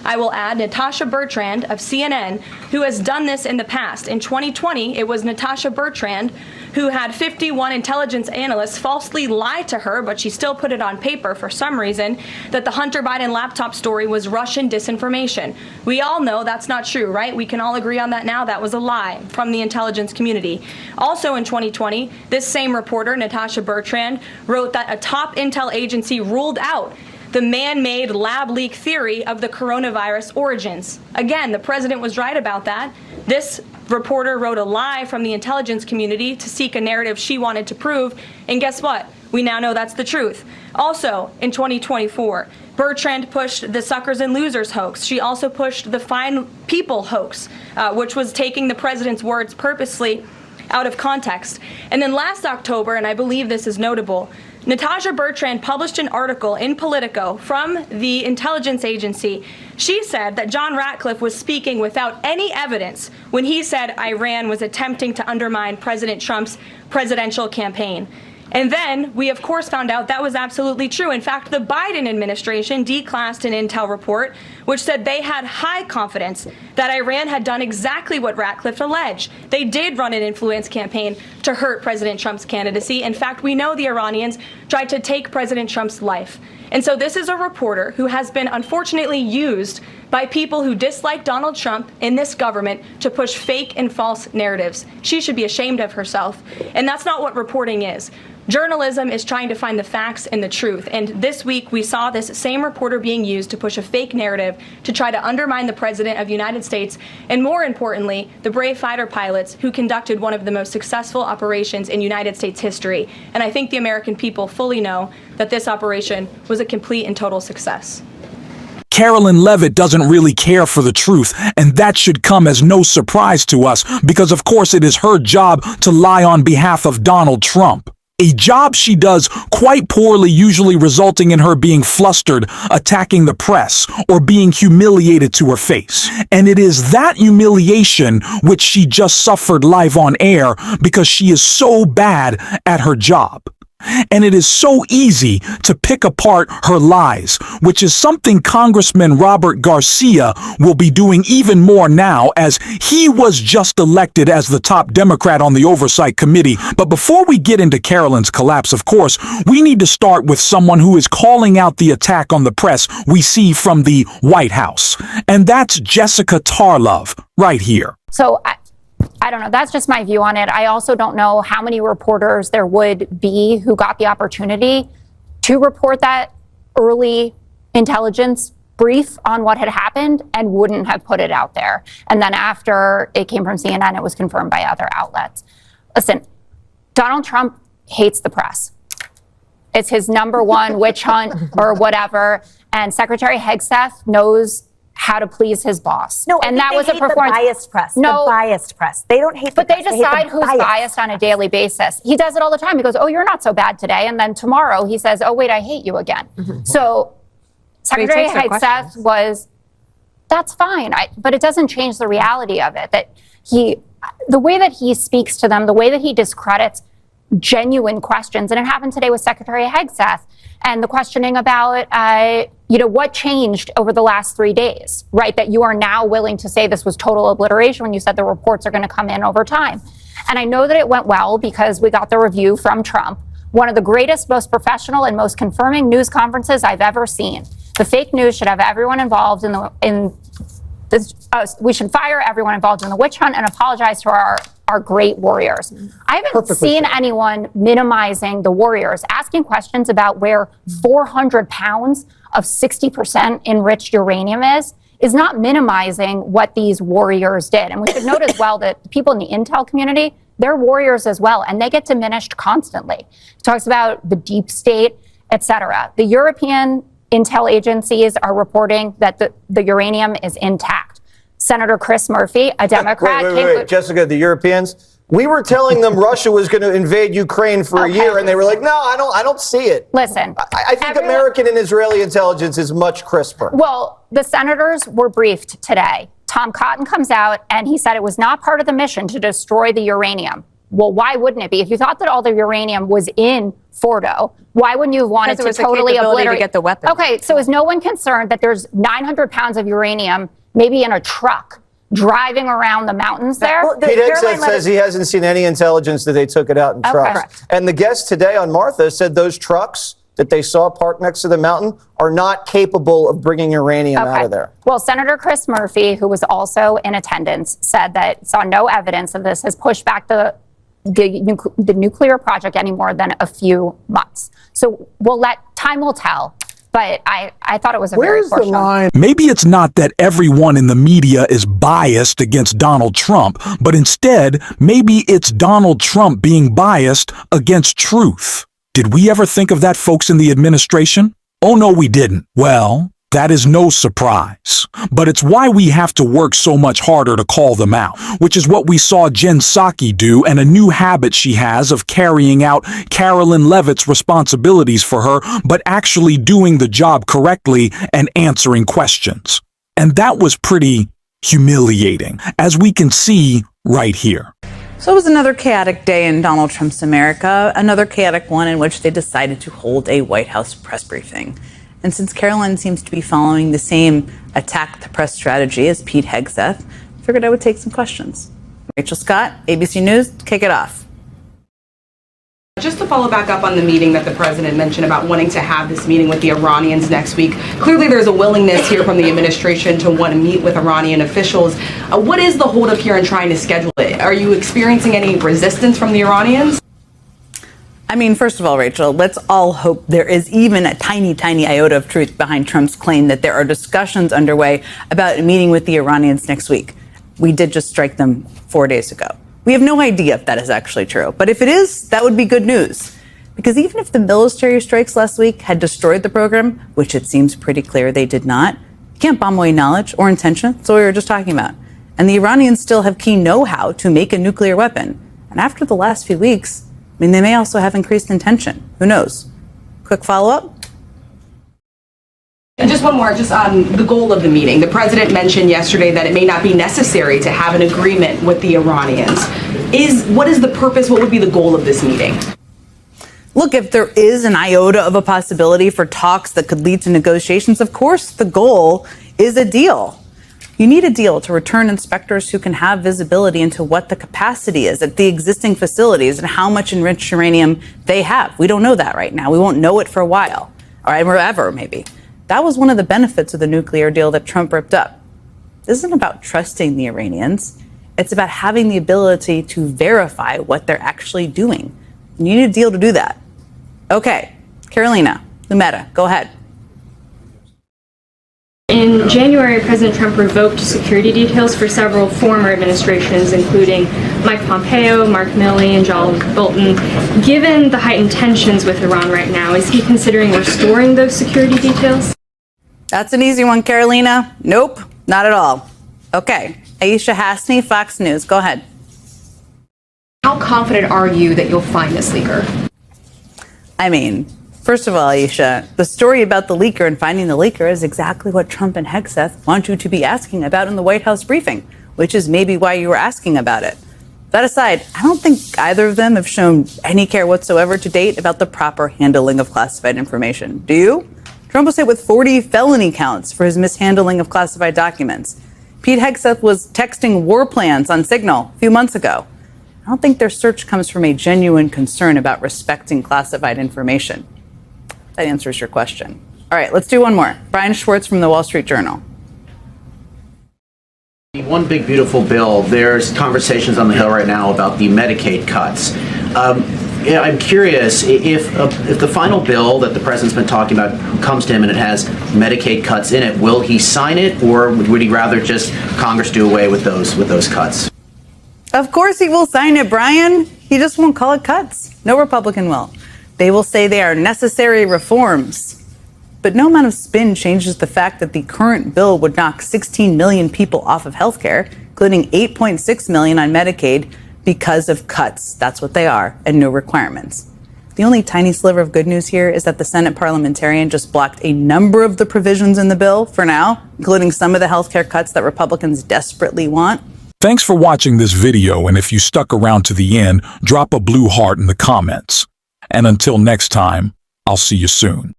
I will add Natasha Bertrand of CNN, who has done this in the past. In 2020, it was Natasha Bertrand who had 51 intelligence analysts falsely lie to her, but she still put it on paper for some reason, that the Hunter Biden laptop story was Russian disinformation. We all know that's not true, right? We can all agree on that now. That was a lie from the intelligence community. Also in 2020, this same reporter, Natasha Bertrand, wrote that a top intel agency ruled out the man-made lab leak theory of the coronavirus origins. Again, the president was right about that. This reporter wrote a lie from the intelligence community to seek a narrative she wanted to prove, and guess what? We now know that's the truth. Also, in 2024, Bertrand pushed the suckers and losers hoax. She also pushed the fine people hoax, which was taking the president's words purposely out of context. And then last October, and I believe this is notable, Natasha Bertrand published an article in Politico from the intelligence agency. She said that John Ratcliffe was speaking without any evidence when he said Iran was attempting to undermine President Trump's presidential campaign. And then we, of course, found out that was absolutely true. In fact, the Biden administration declassed an intel report which said they had high confidence that Iran had done exactly what Ratcliffe alleged. They did run an influence campaign to hurt President Trump's candidacy. In fact, we know the Iranians tried to take President Trump's life. And so this is a reporter who has been unfortunately used by people who dislike Donald Trump in this government to push fake and false narratives. She should be ashamed of herself. And that's not what reporting is. Journalism is trying to find the facts and the truth. And this week, we saw this same reporter being used to push a fake narrative to try to undermine the President of the United States, and more importantly, the brave fighter pilots who conducted one of the most successful operations in United States history. And I think the American people fully know that this operation was a complete and total success. Carolyn Leavitt doesn't really care for the truth, and that should come as no surprise to us because, of course, it is her job to lie on behalf of Donald Trump. A job she does quite poorly, usually resulting in her being flustered, attacking the press, or being humiliated to her face. And it is that humiliation which she just suffered live on air because she is so bad at her job. And it is so easy to pick apart her lies, which is something Congressman Robert Garcia will be doing even more now, as he was just elected as the top Democrat on the Oversight Committee. But before we get into Carolyn's collapse, of course, we need to start with someone who is calling out the attack on the press we see from the White House. And that's Jessica Tarlov right here. So I don't know. That's just my view on it. I also don't know how many reporters there would be who got the opportunity to report that early intelligence brief on what had happened and wouldn't have put it out there. And then after it came from CNN, it was confirmed by other outlets. Listen, Donald Trump hates the press. It's his number one witch hunt or whatever. And Secretary Hegseth knows how to please his boss. No, and that was a performance. The biased press. No, the biased press. They don't hate the but press. they decide who's biased on a daily basis. He does it all the time. He goes, "Oh, you're not so bad today," and then tomorrow he says, "Oh, wait, I hate you again." Mm-hmm. So Secretary Hegseth was, that's fine, but it doesn't change the reality of it. That the way that he speaks to them, the way that he discredits genuine questions, and it happened today with Secretary Hegseth, and the questioning about, what changed over the last 3 days, right? That you are now willing to say this was total obliteration when you said the reports are going to come in over time. And I know that it went well because we got the review from Trump, one of the greatest, most professional, and most confirming news conferences I've ever seen. The fake news should have everyone involved we should fire everyone involved in the witch hunt and apologize to our great warriors. I haven't seen anyone minimizing the warriors, asking questions about where 400 pounds of 60% enriched uranium is not minimizing what these warriors did. And we should note as well that the people in the intel community, they're warriors as well, and they get diminished constantly. It talks about the deep state, et cetera. The European intel agencies are reporting that the uranium is intact. Senator Chris Murphy, a Democrat. Wait, Jessica, the Europeans, we were telling them Russia was going to invade Ukraine for a year, and they were like, no, I don't see it. Listen. I think American and Israeli intelligence is much crisper. Well, the senators were briefed today. Tom Cotton comes out, and he said it was not part of the mission to destroy the uranium. well, why wouldn't it be? If you thought that all the uranium was in Fordo, why wouldn't you have wanted to totally obliterate? To get the weapon. Okay, so is no one concerned that there's 900 pounds of uranium, maybe in a truck, driving around the mountains there? Well, Pete Hegseth says he hasn't seen any intelligence that they took it out in trucks. Correct. And the guest today on Martha said those trucks that they saw parked next to the mountain are not capable of bringing uranium out of there. Well, Senator Chris Murphy, who was also in attendance, said that saw no evidence of this, has pushed back the nuclear project any more than a few months. So time will tell. But I thought it was a very poor show. Maybe it's not that everyone in the media is biased against Donald Trump, but instead, maybe it's Donald Trump being biased against truth. Did we ever think of that, folks in the administration? Oh, no, we didn't. Well, that is no surprise. But it's why we have to work so much harder to call them out, which is what we saw Jen Psaki do, and a new habit she has of carrying out Carolyn Leavitt's responsibilities for her, but actually doing the job correctly and answering questions. And that was pretty humiliating, as we can see right here. So it was another chaotic day in Donald Trump's America, another chaotic one in which they decided to hold a White House press briefing. And since Carolyn seems to be following the same attack the press strategy as Pete Hegseth, I figured I would take some questions. Rachel Scott, ABC News, kick it off. Just to follow back up on the meeting that the president mentioned about wanting to have this meeting with the Iranians next week. Clearly there's a willingness here from the administration to want to meet with Iranian officials. What is the holdup here in trying to schedule it? Are you experiencing any resistance from the Iranians? I mean, first of all, Rachel, let's all hope there is even a tiny, tiny iota of truth behind Trump's claim that there are discussions underway about a meeting with the Iranians next week. We did just strike them 4 days ago. We have no idea if that is actually true. But if it is, that would be good news. Because even if the military strikes last week had destroyed the program, which it seems pretty clear they did not, you can't bomb away knowledge or intention. That's what we were just talking about. And the Iranians still have key know-how to make a nuclear weapon. And after the last few weeks, I mean, they may also have increased intention. Who knows? Quick follow-up? And just one more, just on the goal of the meeting. The president mentioned yesterday that it may not be necessary to have an agreement with the Iranians. What is the purpose? What would be the goal of this meeting? Look, if there is an iota of a possibility for talks that could lead to negotiations, of course the goal is a deal. You need a deal to return inspectors who can have visibility into what the capacity is at the existing facilities and how much enriched uranium they have. We don't know that right now. We won't know it for a while, or ever, maybe. That was one of the benefits of the nuclear deal that Trump ripped up. This isn't about trusting the Iranians. It's about having the ability to verify what they're actually doing. You need a deal to do that. Okay, Carolina, Lumeta, go ahead. In January, President Trump revoked security details for several former administrations, including Mike Pompeo, Mark Milley, and John Bolton. Given the heightened tensions with Iran right now, is he considering restoring those security details? That's an easy one, Carolina. Nope, not at all. Okay, Aisha Hasni, Fox News, go ahead. How confident are you that you'll find this leaker? I mean, first of all, Aisha, the story about the leaker and finding the leaker is exactly what Trump and Hegseth want you to be asking about in the White House briefing, which is maybe why you were asking about it. That aside, I don't think either of them have shown any care whatsoever to date about the proper handling of classified information. Do you? Trump was hit with 40 felony counts for his mishandling of classified documents. Pete Hegseth was texting war plans on Signal a few months ago. I don't think their search comes from a genuine concern about respecting classified information. That answers your question. All right, let's do one more. Brian Schwartz from the Wall Street Journal. One big beautiful bill. There's conversations on the Hill right now about the Medicaid cuts. I'm curious if the final bill that the president's been talking about comes to him and it has Medicaid cuts in it, will he sign it, or would he rather just Congress do away with those cuts? Of course he will sign it, Brian. He just won't call it cuts. No Republican will. They will say they are necessary reforms. But no amount of spin changes the fact that the current bill would knock 16 million people off of health care, including 8.6 million on Medicaid, because of cuts. That's what they are, and no requirements. The only tiny sliver of good news here is that the Senate parliamentarian just blocked a number of the provisions in the bill for now, including some of the health care cuts that Republicans desperately want. Thanks for watching this video, and if you stuck around to the end, drop a blue heart in the comments. And until next time, I'll see you soon.